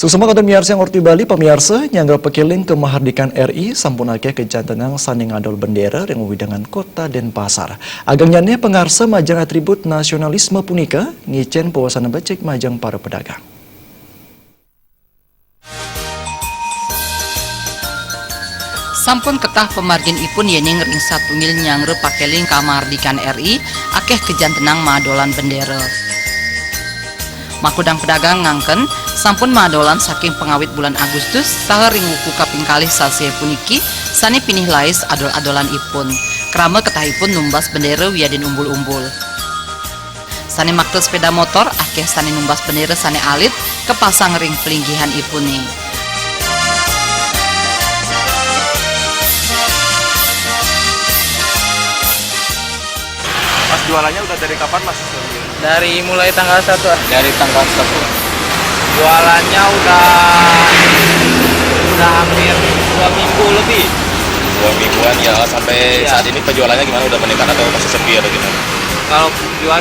Susuma kota miarsa yang orti Bali pemirsa nyangga pekeling ke Mahardikan RI sampun akeh kejantenang saning ngadol bendera yang widangan kota Denpasar. Agangnya pengarsa majang atribut nasionalisme punika ngicen pawasan becek majang para pedagang. Sampun ketah pemargin ipun yening ring 1 mil nyangre pakeling ka Mahardikan RI akeh kejantenang madolan bendera. Makudang pedagang ngangken sampun madolan saking pengawit bulan Agustus saha ring wuku kaping kalih salsie puniki sani pinih lais adol-adolan ipun krama ketahipun numbas bendera wiyadin umbul-umbul. Sani maktel sepeda motor akeh sani numbas bendera sani alit kepasang ring pelinggihan ipuni. Mas jualannya udah dari kapan Mas? Dari mulai tanggal 1. Dari tanggal 1. Jualannya udah hampir 2 minggu lebih. 2 mingguan ya, sampai saat ini penjualannya gimana? Udah meningkat atau masih sepi atau gimana? Kalau jual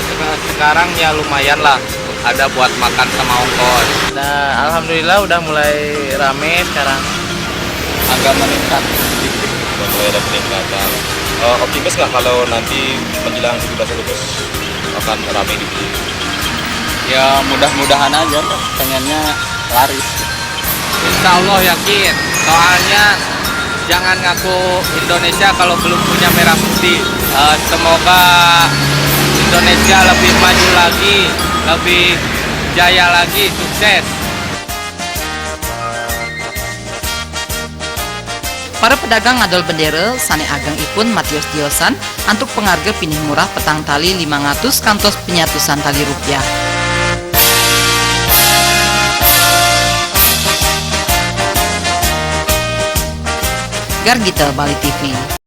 sekarang ya lumayan lah. Ada buat makan sama ongkos. Nah, alhamdulillah udah mulai rame sekarang. Agak meningkat sedikit. Udah mulai ada peningkatan. Optimis nggak kalau nanti menjelang 17 Agustus akan ramai di sini? Ya mudah-mudahan aja, pengennya laris. Insya Allah yakin. Soalnya jangan ngaku Indonesia kalau belum punya merah putih. Semoga Indonesia lebih maju lagi, lebih jaya lagi, sukses. Para pedagang ngadol bendera sane ageng ipun Matius Diosan antuk pengharga pinih murah petang tali 500 kantos penyatusan tali rupiah. Gargita Bali TV.